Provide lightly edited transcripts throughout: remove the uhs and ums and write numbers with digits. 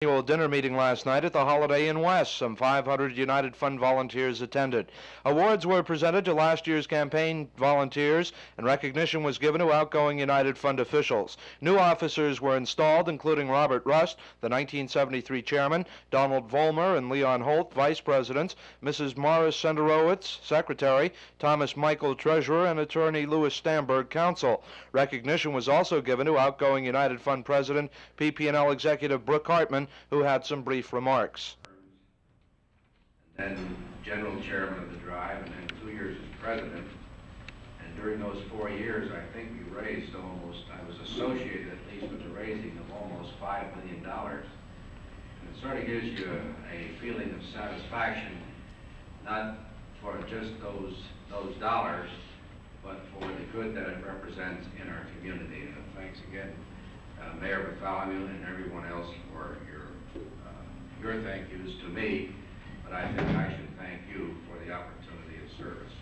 Annual dinner meeting last night at the Holiday Inn West. Some 500 United Fund volunteers attended. Awards were presented to last year's campaign volunteers, and recognition was given to outgoing United Fund officials. New officers were installed, including Robert Rust, the 1973 chairman, Donald Vollmer and Leon Holt, vice presidents, Mrs. Morris Senderowitz, secretary, Thomas Michael, treasurer, and attorney Louis Stamberg, counsel. Recognition was also given to outgoing United Fund president, PP&L executive Brooke Hartman, who had some brief remarks. And then general chairman of the drive, and then 2 years as president. And during those 4 years, I think we raised almost, I was associated at least with the raising of almost $5 million. And it sort of gives you a feeling of satisfaction, not for just those dollars, but for the good that it represents in our community. And thanks again, Mayor Bartholomew and everyone else for your thank yous to me, but I think I should thank you for the opportunity of service.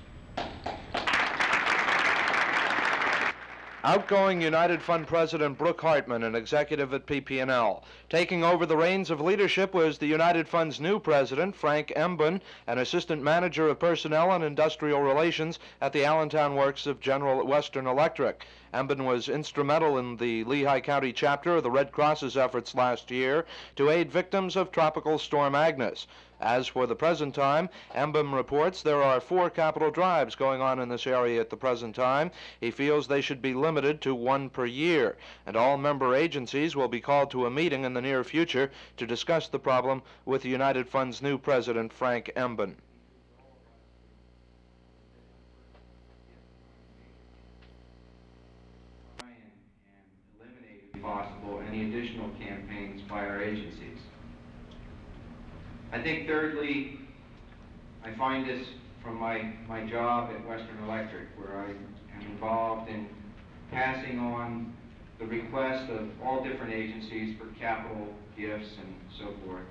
Outgoing United Fund President Brooke Hartman, an executive at PP&L. Taking over the reins of leadership was the United Fund's new president, Frank Emben, an assistant manager of personnel and industrial relations at the Allentown Works of General Western Electric. Emben was instrumental in the Lehigh County chapter of the Red Cross's efforts last year to aid victims of Tropical Storm Agnes. As for the present time, Emben reports there are 4 capital drives going on in this area at the present time. He feels they should be limited to 1 per year, and all member agencies will be called to a meeting in the near future to discuss the problem with the United Fund's new president, Frank Emben. Possible any additional campaigns by our agencies. I think thirdly, I find this from my job at Western Electric, where I am involved in passing on the request of all different agencies for capital gifts and so forth.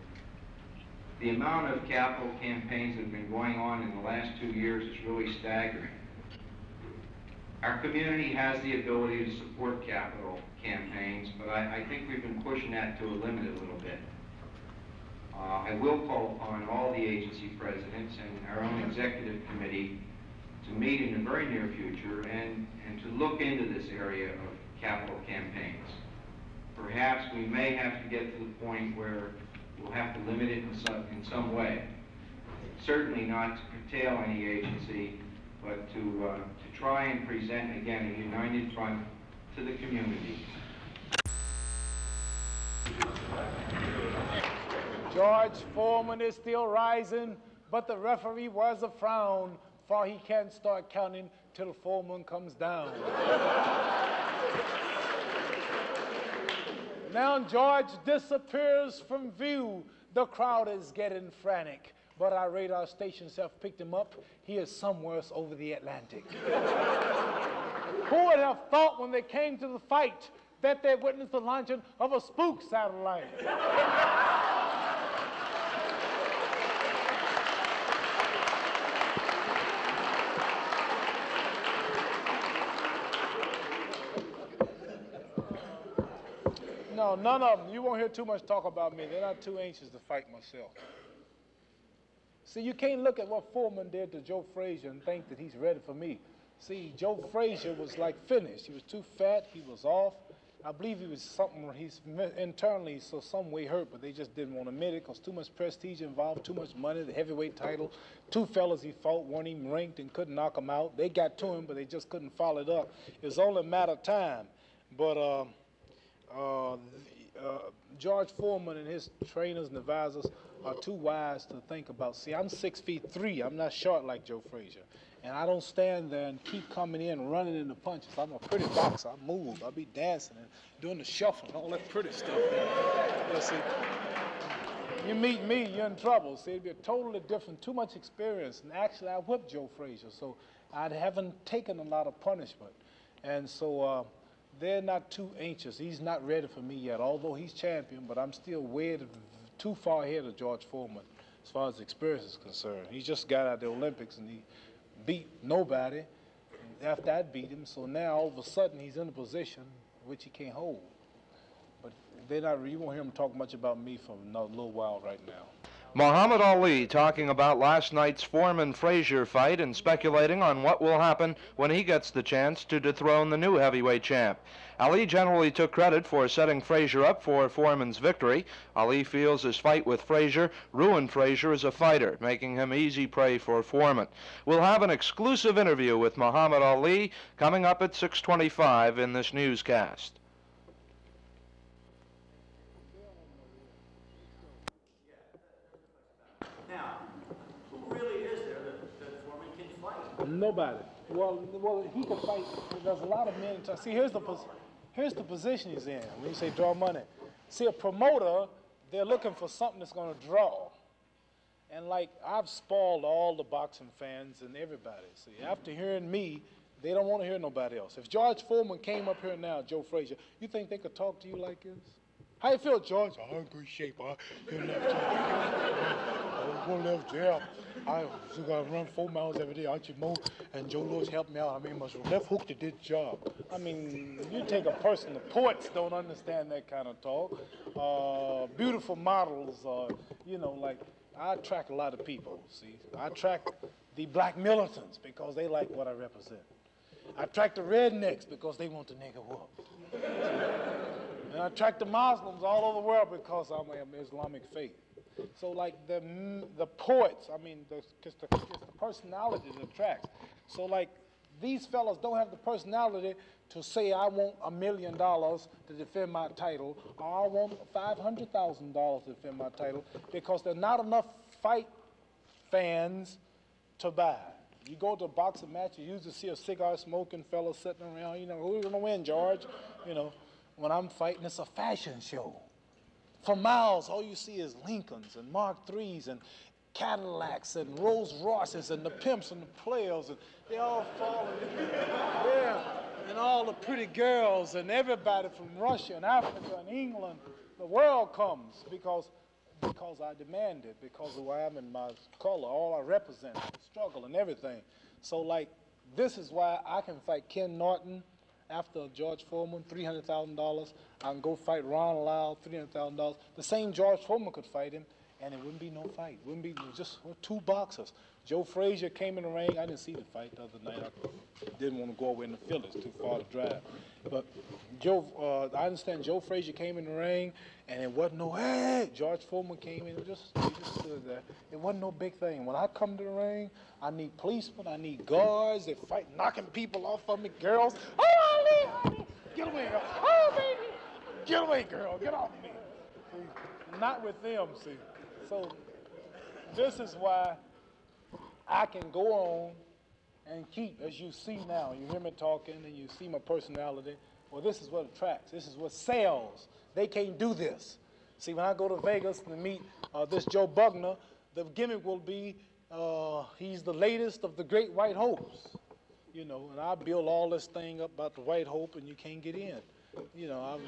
The amount of capital campaigns that have been going on in the last 2 years is really staggering. Our community has the ability to support capital campaigns, but I think we've been pushing that to a limit a little bit. I will call upon all the agency presidents and our own executive committee to meet in the very near future and to look into this area of capital campaigns. Perhaps we may have to get to the point where we'll have to limit it in some way. Certainly not to curtail any agency, but to try and present again a united front to the community. George Foreman is still rising, but the referee wears a frown, for he can't start counting till Foreman comes down. Now George disappears from view. The crowd is getting frantic, but our radar stations have picked him up. He is somewhere over the Atlantic. Who would have thought when they came to the fight that they witnessed the launching of a spook satellite? No, none of them. You won't hear too much talk about me. They're not too anxious to fight myself. See, you can't look at what Foreman did to Joe Frazier and think that he's ready for me. See, Joe Frazier was like finished. He was too fat. He was off. I believe he was something, he's internally so some way hurt, but they just didn't want to admit it because too much prestige involved, too much money, the heavyweight title. 2 fellas he fought weren't even ranked and couldn't knock him out. They got to him, but they just couldn't follow it up. It was only a matter of time. But George Foreman and his trainers and advisors are too wise to think about. See, I'm 6'3". I'm not short like Joe Frazier. And I don't stand there and keep coming in running into punches. I'm a pretty boxer. I move. I be dancing and doing the shuffle and all that pretty stuff. But see, you meet me, you're in trouble. See, it'd be totally different. Too much experience. And actually, I whipped Joe Frazier, so I haven't taken a lot of punishment. And so they're not too anxious. He's not ready for me yet, although he's champion, but I'm still way too far ahead of George Foreman as far as experience is concerned. He just got out of the Olympics and he beat nobody after I beat him, so now all of a sudden he's in a position which he can't hold. But they're not. You won't hear them talk much about me for a little while right now. Muhammad Ali talking about last night's Foreman-Frazier fight and speculating on what will happen when he gets the chance to dethrone the new heavyweight champ. Ali generally took credit for setting Frazier up for Foreman's victory. Ali feels his fight with Frazier ruined Frazier as a fighter, making him easy prey for Foreman. We'll have an exclusive interview with Muhammad Ali coming up at 6:25 in this newscast. Nobody. Well, he can fight. There's a lot of men. See, here's the position he's in. When you say draw money, see, a promoter, they're looking for something that's going to draw. And like I've spoiled all the boxing fans and everybody. See, after hearing me, they don't want to hear nobody else. If George Foreman came up here now, Joe Frazier, you think they could talk to you like this? How you feel, George? I'm in good shape. I one left jab. I still got to run 4 miles every day. Archie Moe and Joe Lewis helped me out. I mean, my left hook that did the job. I mean, you take a person, the poets don't understand that kind of talk. Beautiful models, you know, like I attract a lot of people, see. I attract the black militants because they like what I represent. I attract the rednecks because they want the nigger whoop. And I attract the Muslims all over the world because I'm an Islamic faith. So like the poets, I mean, it's the personality that attracts. So like these fellas don't have the personality to say I want $1 million to defend my title, or I want $500,000 to defend my title, because there are not enough fight fans to buy. You go to a boxing match, you usually see a cigar smoking fella sitting around, you know, who's gonna win, George? You know, when I'm fighting, it's a fashion show. For miles, all you see is Lincolns and Mark IIIs and Cadillacs and Rolls Royces and the pimps and the players, and they all fall in. Yeah, and all the pretty girls and everybody from Russia and Africa and England. The world comes because I demand it, because of who I am in my color, all I represent, the struggle and everything. So like, this is why I can fight Ken Norton after George Foreman, $300,000. I can go fight Ron Lyle, $300,000. The same George Foreman could fight him, and it wouldn't be no fight. It wouldn't be just two boxers. Joe Frazier came in the ring. I didn't see the fight the other night. I didn't want to go away in the field. It's too far to drive. But I understand Joe Frazier came in the ring, and it wasn't no, hey, George Foreman came in. He just stood there. It wasn't no big thing. When I come to the ring, I need policemen. I need guards. They fight knocking people off of me. Girls, oh, Ali, get away, girl. Oh, baby, get away, girl. Get off me. See, not with them, see. So this is why I can go on and keep, as you see now, you hear me talking and you see my personality. Well, this is what attracts. This is what sells. They can't do this. See, when I go to Vegas to meet this Joe Bugner, the gimmick will be he's the latest of the great white hopes. You know, and I build all this thing up about the white hope and you can't get in. You know,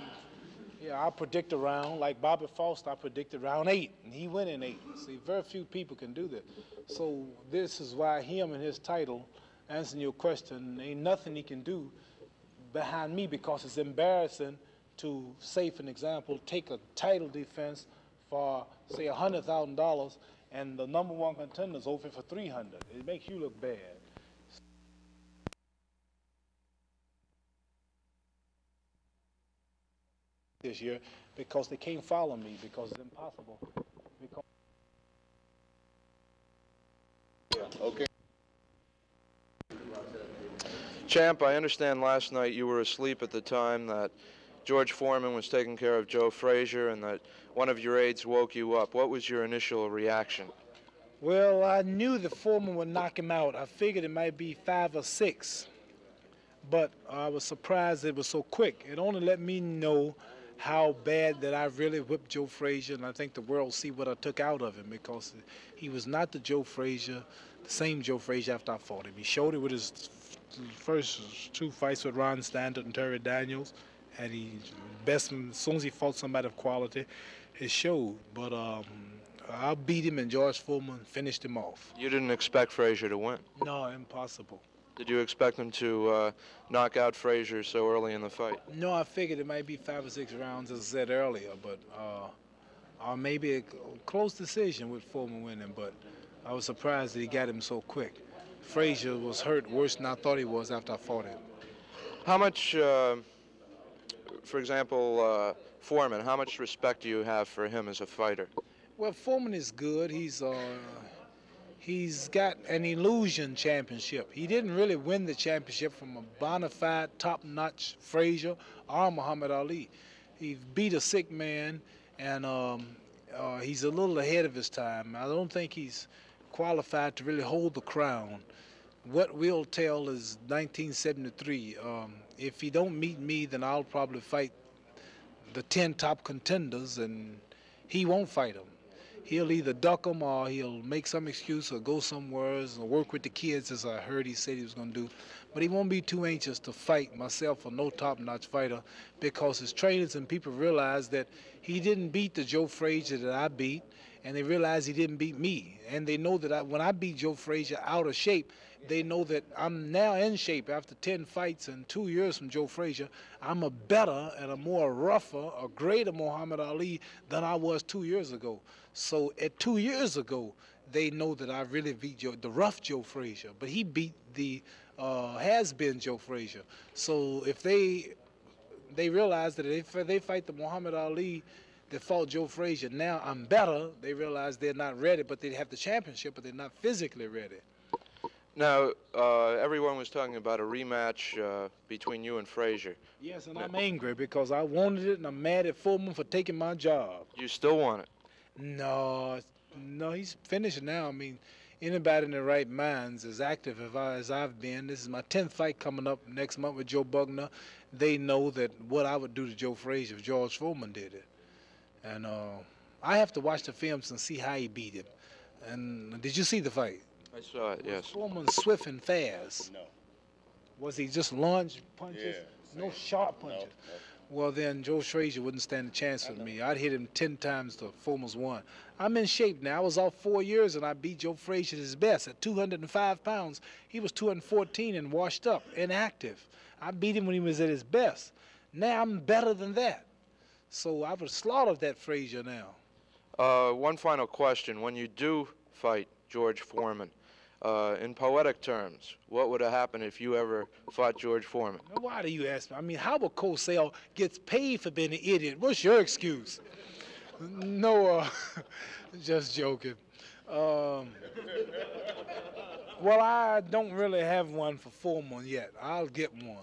I predict a round, like Bobby Foster, I predicted round 8, and he went in 8. See, very few people can do that. So this is why him and his title, answering your question, ain't nothing he can do behind me, because it's embarrassing to, say, for an example, take a title defense for, say, $100,000, and the number one contender's over for $300. It makes you look bad. This year, because they can't follow me, because it's impossible. Because Okay. Champ, I understand last night you were asleep at the time that George Foreman was taking care of Joe Frazier and that one of your aides woke you up. What was your initial reaction? Well, I knew the Foreman would knock him out. I figured it might be 5 or 6, but I was surprised it was so quick. It only let me know how bad that I really whipped Joe Frazier, and I think the world will see what I took out of him, because he was not the Joe Frazier, the same Joe Frazier after I fought him. He showed it with his first 2 fights with Ron Standard and Terry Daniels, and as soon as he fought somebody of quality, it showed. But I beat him, and George Foreman finished him off. You didn't expect Frazier to win? No, impossible. Did you expect him to knock out Frazier so early in the fight? No, I figured it might be 5 or 6 rounds, as I said earlier, but or maybe a close decision with Foreman winning. But I was surprised that he got him so quick. Frazier was hurt worse than I thought he was after I fought him. How much, for example, Foreman, how much respect do you have for him as a fighter? Well, Foreman is good. He's got an illusion championship. He didn't really win the championship from a bona fide, top-notch Frazier or Muhammad Ali. He beat a sick man, and he's a little ahead of his time. I don't think he's qualified to really hold the crown. What we'll tell is 1973. If he don't meet me, then I'll probably fight the 10 top contenders, and he won't fight them. He'll either duck them or he'll make some excuse or go somewhere or work with the kids, as I heard he said he was going to do. But he won't be too anxious to fight myself or no top-notch fighter, because his trainers and people realize that he didn't beat the Joe Frazier that I beat, and they realize he didn't beat me. And they know that when I beat Joe Frazier out of shape, they know that I'm now in shape after 10 fights and 2 years from Joe Frazier. I'm a better and a more rougher, a greater Muhammad Ali than I was 2 years ago. So at 2 years ago, they know that I really beat the rough Joe Frazier, but he beat the has-been Joe Frazier. So if they realize that if they fight the Muhammad Ali that fought Joe Frazier, now I'm better, they realize they're not ready, but they have the championship, but they're not physically ready. Now, everyone was talking about a rematch between you and Frazier. Yes, and I'm angry because I wanted it, and I'm mad at Foreman for taking my job. You still want it? No, he's finished now. I mean, anybody in their right minds, as active as I've been, this is my 10th fight coming up next month with Joe Bugner. They know that what I would do to Joe Frazier if George Foreman did it. And I have to watch the films and see how he beat him. And did you see the fight? I saw it, yes. Was Foreman swift and fast? No. Was he just lunge punches? Yeah, No sharp punches? No. Well, then Joe Frazier wouldn't stand a chance with me. I'd hit him 10 times to Foreman's 1. I'm in shape now. I was off 4 years, and I beat Joe Frazier at his best. At 205 pounds, he was 214 and washed up, inactive. I beat him when he was at his best. Now I'm better than that. So I would slaughter that Frazier now. One final question. When you do fight George Foreman, in poetic terms, what would have happened if you ever fought George Foreman? Now, why do you ask me? I mean, Howard Cosell gets paid for being an idiot. What's your excuse? No, just joking. Well, I don't really have one for Foreman yet. I'll get one.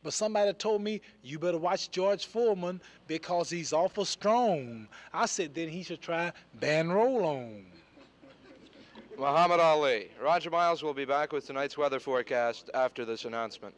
But somebody told me, you better watch George Foreman because he's awful strong. I said then he should try Ban Roll-On. Muhammad Ali. Roger Miles will be back with tonight's weather forecast after this announcement.